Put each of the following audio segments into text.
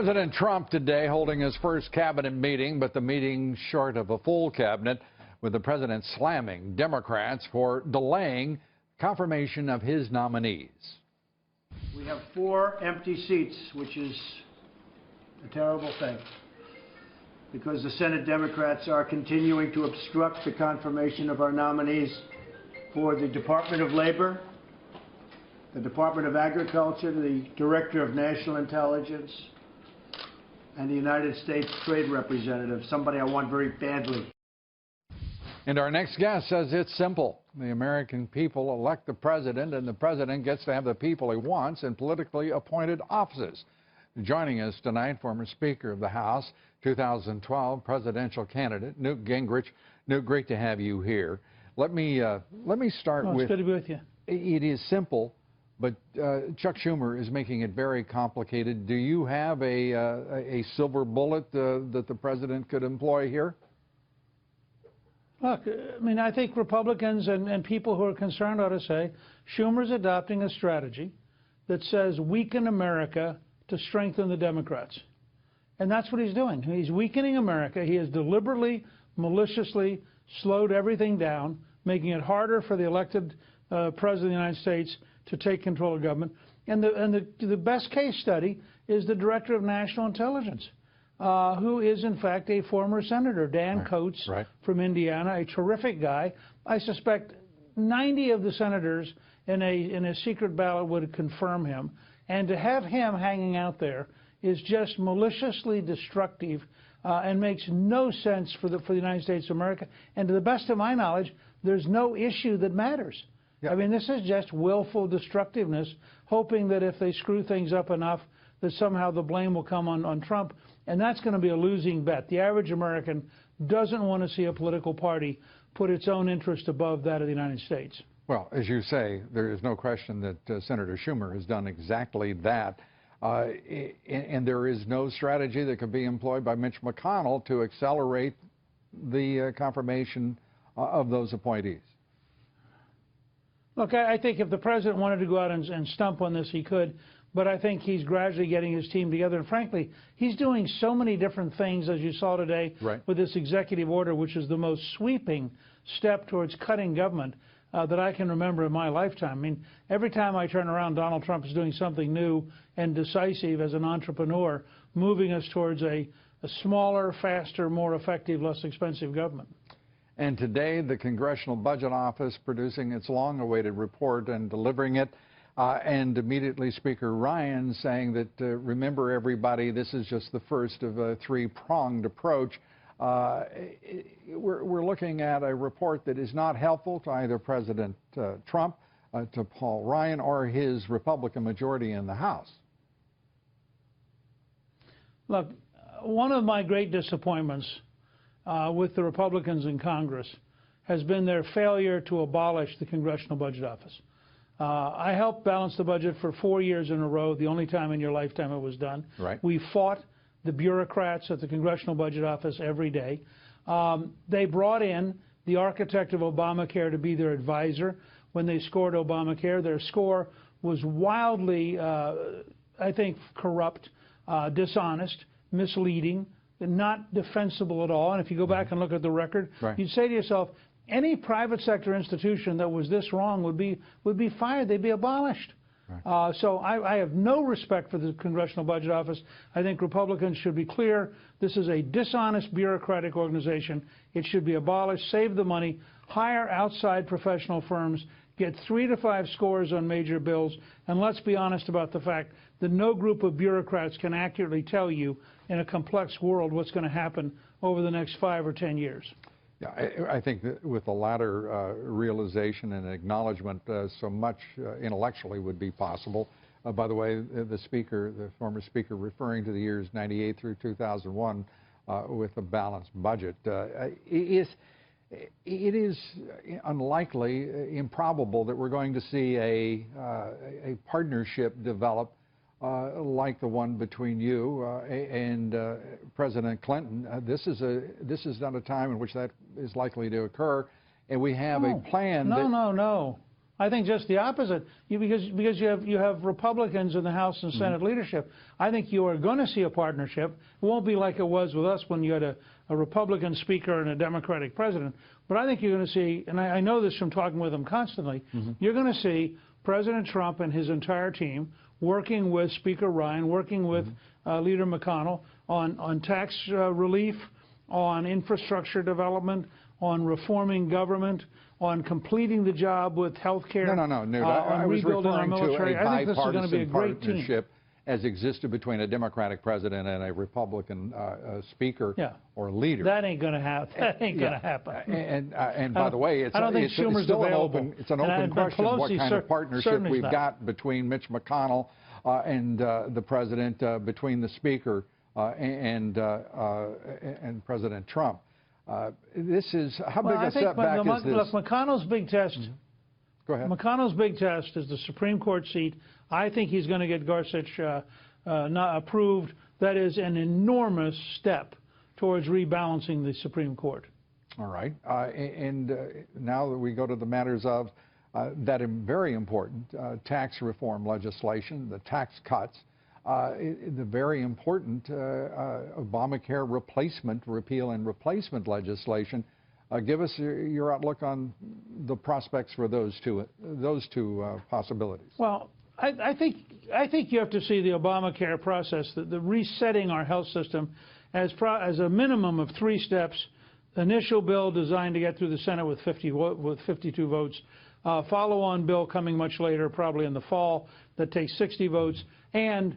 President Trump today holding his first cabinet meeting, but the meeting short of a full cabinet, with the president slamming Democrats for delaying confirmation of his nominees. We have 4 empty seats, which is a terrible thing, because the Senate Democrats are continuing to obstruct the confirmation of our nominees for the Department of Labor, the Department of Agriculture, the Director of National Intelligence, and the United States Trade Representative, somebody I want very badly. And our next guest says it's simple. The American people elect the president, and the president gets to have the people he wants in politically appointed offices. Joining us tonight, former Speaker of the House, 2012 presidential candidate, Newt Gingrich. Newt, great to have you here. Let me start with... It's good to be with you. It is simple, but Chuck Schumer is making it very complicated. Do you have a silver bullet that the president could employ here? Look, I mean, I think Republicans and people who are concerned ought to say Schumer's adopting a strategy that says weaken America to strengthen the Democrats. And that's what he's doing. He's weakening America. He has deliberately, maliciously slowed everything down, making it harder for the elected president of the United States to take control of government. And the best case study is the Director of National Intelligence, who is, in fact, a former senator, Dan Coates from Indiana, a terrific guy. I suspect 90 of the senators in a secret ballot would confirm him. And to have him hanging out there is just maliciously destructive and makes no sense for the United States of America. And to the best of my knowledge, there's no issue that matters. I mean, this is just willful destructiveness, hoping that if they screw things up enough, that somehow the blame will come on Trump. And that's going to be a losing bet. The average American doesn't want to see a political party put its own interest above that of the United States. Well, as you say, there is no question that Senator Schumer has done exactly that. And there is no strategy that could be employed by Mitch McConnell to accelerate the confirmation of those appointees. Look, I think if the president wanted to go out and stump on this, he could. But I think he's gradually getting his team together. And frankly, he's doing so many different things, as you saw today, with this executive order, which is the most sweeping step towards cutting government that I can remember in my lifetime. I mean, every time I turn around, Donald Trump is doing something new and decisive as an entrepreneur, moving us towards a smaller, faster, more effective, less expensive government. And today, the Congressional Budget Office producing its long-awaited report and delivering it. And immediately Speaker Ryan saying that, remember everybody, this is just the first of a 3-pronged approach. We're looking at a report that is not helpful to either President Trump, to Paul Ryan, or his Republican majority in the House. Look, one of my great disappointments with the Republicans in Congress has been their failure to abolish the Congressional Budget Office. I helped balance the budget for 4 years in a row, the only time in your lifetime it was done. We fought the bureaucrats at the Congressional Budget Office every day. They brought in the architect of Obamacare to be their advisor when they scored Obamacare. Their score was wildly, I think, corrupt, dishonest, misleading, not defensible at all. And if you go back and look at the record, you'd say to yourself, any private sector institution that was this wrong would be fired. They'd be abolished. So I have no respect for the Congressional Budget Office. I think Republicans should be clear. This is a dishonest bureaucratic organization. It should be abolished. Save the money. Hire outside professional firms. Get 3 to 5 scores on major bills. And let's be honest about the fact that no group of bureaucrats can accurately tell you in a complex world what's going to happen over the next 5 or 10 years. Yeah, I think that with the latter realization and acknowledgement, so much intellectually would be possible. By the way, the former speaker, referring to the years '98 through 2001 with a balanced budget, it is unlikely, improbable that we're going to see a partnership develop like the one between you and President Clinton. This is not a time in which that is likely to occur, and we have a plan. No. I think just the opposite. Because you have Republicans in the House and Senate leadership. I think you are going to see a partnership. It won't be like it was with us when you had a Republican speaker and a Democratic president. But I think you're going to see, and I know this from talking with them constantly, you're going to see President Trump and his entire team working with Speaker Ryan, working with Leader McConnell on tax relief, on infrastructure development, on reforming government, on completing the job with health care. No, Newt. I was referring to a I think this is going to be a bipartisan great team. partnership as existed between a Democratic president and a Republican speaker or leader. That ain't going to happen. That ain't going to happen. And by the way, it's, I don't think it's Schumer's still available. an open question what kind of partnership we've got between Mitch McConnell and the president, between the speaker and President Trump. This is, how big a setback is this? Look, McConnell's big test. Go ahead. McConnell's big test is the Supreme Court seat. I think he's going to get Gorsuch not approved. That is an enormous step towards rebalancing the Supreme Court. All right. Now that we go to the matters of that very important tax reform legislation, the tax cuts, the very important Obamacare repeal and replacement legislation. Give us your outlook on the prospects for those two possibilities. Well, I think you have to see the Obamacare process, the resetting our health system, as a minimum of 3 steps. Initial bill designed to get through the Senate with 52 votes. Follow-on bill coming much later, probably in the fall, that takes 60 votes. And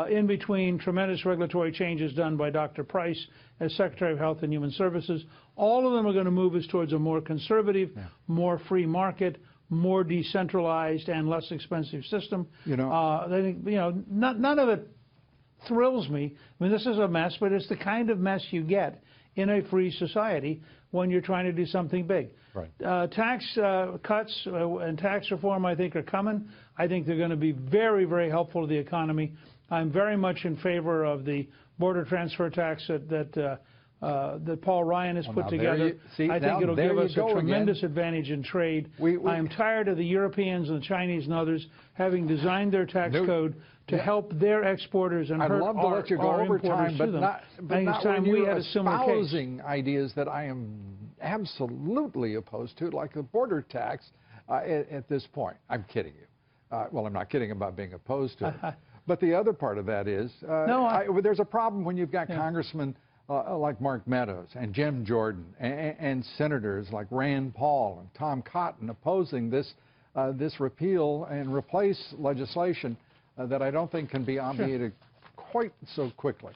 in between, tremendous regulatory changes done by Dr. Price as Secretary of Health and Human Services. All of them are going to move us towards a more conservative, more free market, more decentralized and less expensive system. None of it thrills me. I mean, this is a mess, but it's the kind of mess you get in a free society when you're trying to do something big. Right. Tax cuts and tax reform, I think, are coming. I think they're going to be very, very helpful to the economy. I'm very much in favor of the border transfer tax that Paul Ryan has put together. I think it'll give us a tremendous advantage in trade. I am tired of the Europeans and the Chinese and others having designed their tax code to help their exporters and hurt I'd love to let you go over time, but not when you're espousing ideas that I am absolutely opposed to, like the border tax at this point. I'm kidding you. Well, I'm not kidding about being opposed to it. But the other part of that is, there's a problem when you've got congressmen like Mark Meadows and Jim Jordan and senators like Rand Paul and Tom Cotton opposing this repeal and replace legislation that I don't think can be obviated quite so quickly.